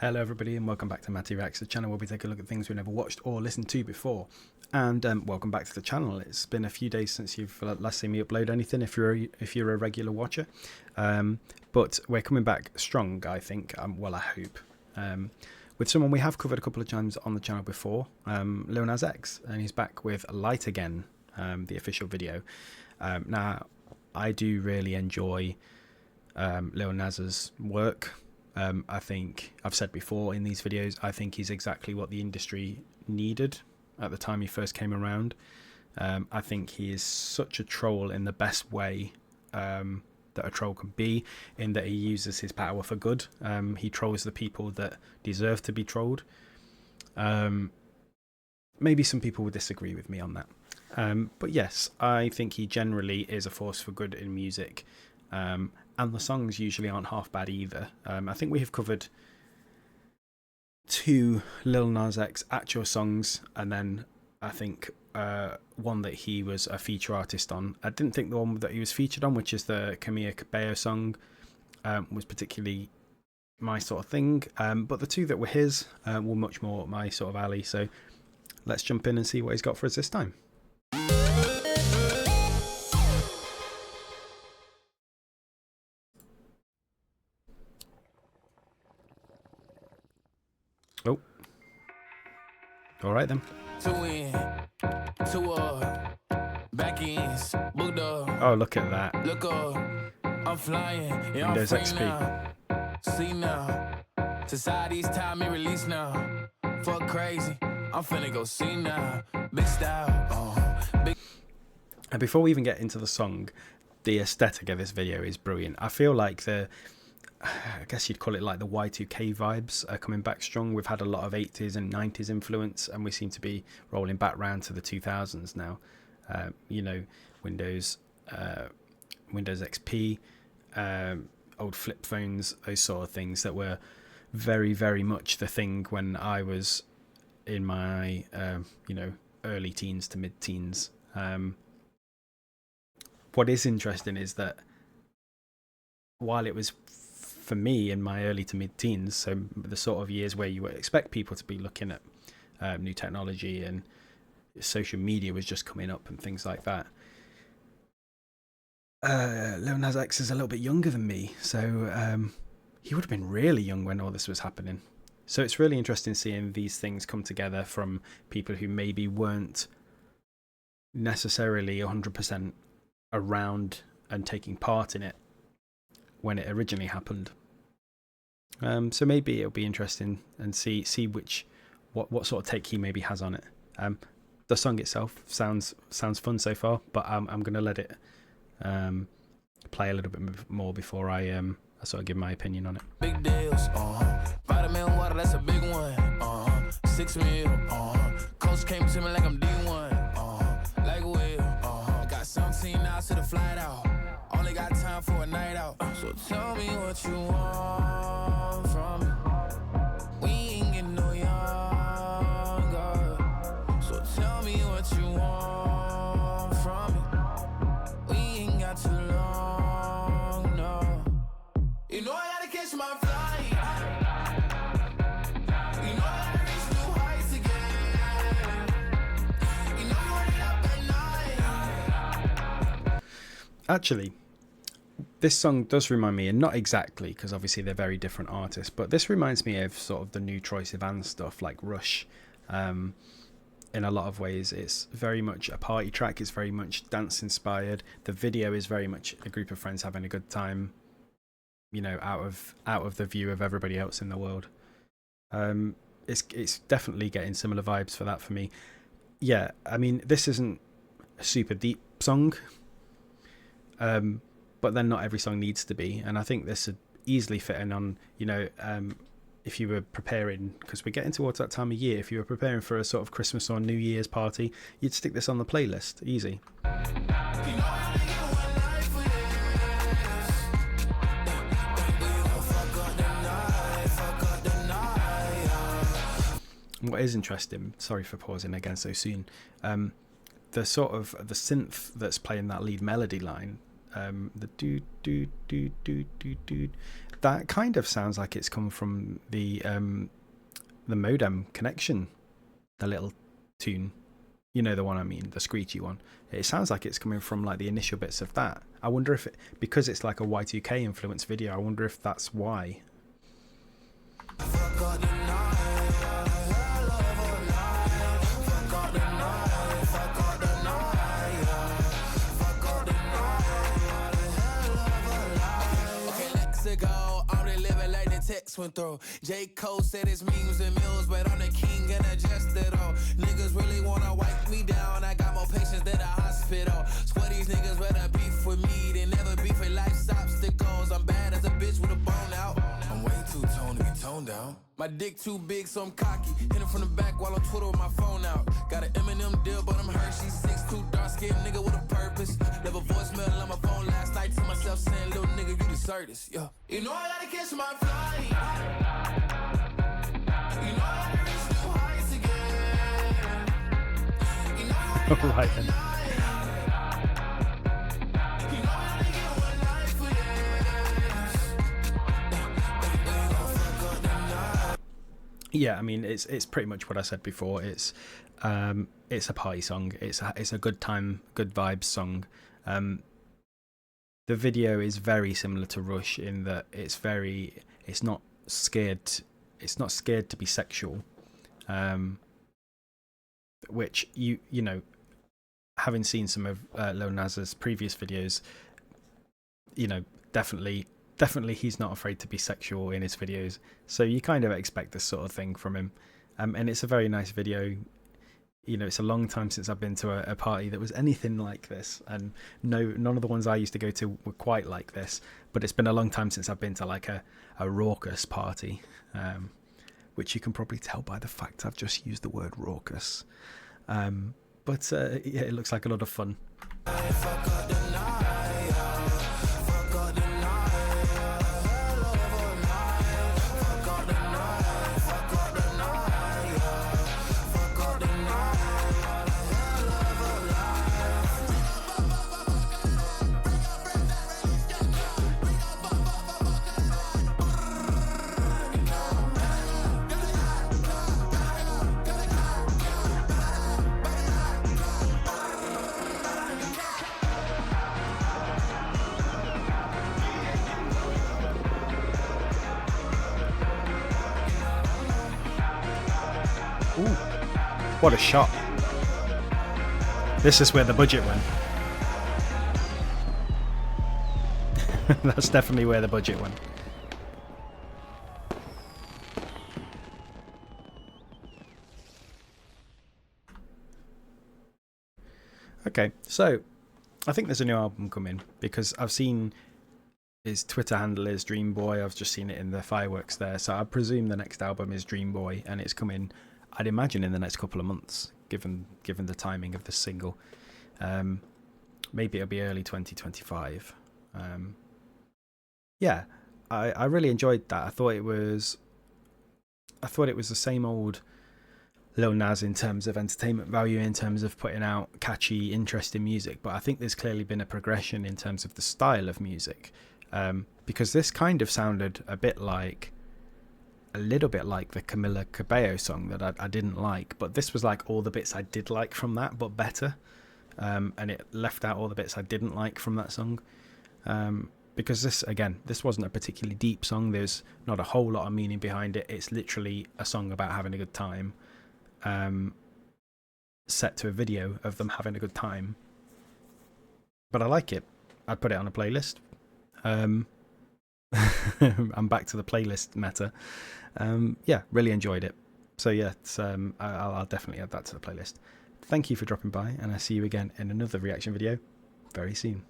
Hello everybody and welcome back to Matty Reacts, the channel where we take a look at things we never watched or listened to before. And welcome back to the channel. It's been a few days since you've last seen me upload anything if you're a regular watcher. But we're coming back strong, I think, well I hope. With someone we have covered a couple of times on the channel before, Lil Nas X, and he's back with Light Again, the official video. Now, I do really enjoy Lil Nas's work. I think I've said before in these videos, I think he's exactly what the industry needed at the time he first came around. I think he is such a troll in the best way that a troll can be, in that he uses his power for good. He trolls the people that deserve to be trolled. Maybe some people would disagree with me on that. But yes, I think he generally is a force for good in music. And the songs usually aren't half bad either. I think we have covered 2 Lil Nas X actual songs, and then I think one that he was a feature artist on. I didn't think the one that he was featured on, which is the Camila Cabello song, was particularly my sort of thing. But the 2 that were his were much more my sort of alley. So let's jump in and see what he's got for us this time. Oh, all right then. Back ends, booked up. Oh, look at that. Look up, I'm flying. Yeah, Windows I'm XP. now. See now, society's time me release now. Fuck crazy, I'm finna go see now. Big style, big. And before we even get into the song, the aesthetic of this video is brilliant. I feel like I guess you'd call it like the Y2K vibes are coming back strong. We've had a lot of 80s and 90s influence, and we seem to be rolling back round to the 2000s now. You know, Windows XP, old flip phones, those sort of things that were very, very much the thing when I was in my, you know, early teens to mid-teens. What is interesting is that while it was for me in my early to mid-teens, so the sort of years where you would expect people to be looking at new technology and social media was just coming up and things like that, Lil Nas X is a little bit younger than me, so he would have been really young when all this was happening. So it's really interesting seeing these things come together from people who maybe weren't necessarily 100% around and taking part in it when it originally happened. So maybe it'll be interesting and see what sort of take he maybe has on it. The song itself sounds fun so far, but I'm gonna let it play a little bit more before I sort of give my opinion on it. Big deals, vitamin water, that's a big one. 6 mil, coach came to me like I'm D1, like Will, got 17 hours to the flight out. Only got time for a night out. So tell me what you want from me. We ain't getting no younger. So tell me what you want from me. We ain't got too long, no. You know I gotta catch my flight. You know I gotta reach new heights again. You know you want it up at night. Actually, this song does remind me, and not exactly, because obviously they're very different artists, but this reminds me of sort of the new Troye Sivan stuff, like Rush. In a lot of ways, it's very much a party track. It's very much dance inspired. The video is very much a group of friends having a good time, you know, out of the view of everybody else in the world. It's definitely getting similar vibes for that for me. Yeah, I mean, this isn't a super deep song. But then not every song needs to be, and I think this would easily fit in on, you know, if you were preparing, because we're getting towards that time of year, if you were preparing for a sort of Christmas or New Year's party, you'd stick this on the playlist, easy. What is interesting, sorry for pausing again so soon, the sort of the synth that's playing that lead melody line, The do, that kind of sounds like it's come from the modem connection, the little tune, you know, the one I mean, the screechy one. It sounds like it's coming from like the initial bits of that. I wonder if it, because it's like a Y2K influenced video, I wonder if that's why. Text went through. J. Cole said it's memes and mills, but I'm the king and adjust it all. Niggas really wanna wipe me down. I got more patience than a hospital. Swear these niggas better beef with me. They never beef with life's obstacles. I'm bad as a bitch with a bone out. I'm way too toned to be toned down. My dick too big, so I'm cocky. Hit him from the back while on Twitter with my phone out. Got an Eminem deal, but I'm Hershey. 6'2", dark-skinned nigga with a purpose. Left a voicemail on my phone last night to myself saying, little nigga, you deserve this. Yeah. You know I gotta catch my flight. You know I gotta reach new heights again. You know I gotta Right then. Yeah, I mean it's pretty much what I said before. It's a party song. It's a good time, good vibes song. The video is very similar to Rush in that it's not scared to be sexual, which you know, having seen some of Lil Nas's previous videos, you know, definitely he's not afraid to be sexual in his videos, so you kind of expect this sort of thing from him. And it's a very nice video. You know, it's a long time since I've been to a party that was anything like this, and none of the ones I used to go to were quite like this, but it's been a long time since I've been to like a raucous party, which you can probably tell by the fact I've just used the word raucous. But yeah, it looks like a lot of fun. Ooh, what a shot. This is where the budget went. That's definitely where the budget went. Okay, so I think there's a new album coming because I've seen his Twitter handle is Dreamboy. I've just seen it in the fireworks there, so I presume the next album is Dreamboy, and it's coming, I'd imagine, in the next couple of months, given the timing of this single. Maybe it'll be early 2025. Yeah, I really enjoyed that. I thought it was the same old Lil Nas in terms of entertainment value, in terms of putting out catchy, interesting music, but I think there's clearly been a progression in terms of the style of music, because this kind of sounded a little bit like the Camila Cabello song that I didn't like, but this was like all the bits I did like from that, but better, and it left out all the bits I didn't like from that song, because this wasn't a particularly deep song. There's not a whole lot of meaning behind it. It's literally a song about having a good time, set to a video of them having a good time, but I like it. I'd put it on a playlist. I'm back to the playlist meta. Yeah, really enjoyed it. So yeah, I'll definitely add that to the playlist. Thank you for dropping by, and I'll see you again in another reaction video very soon.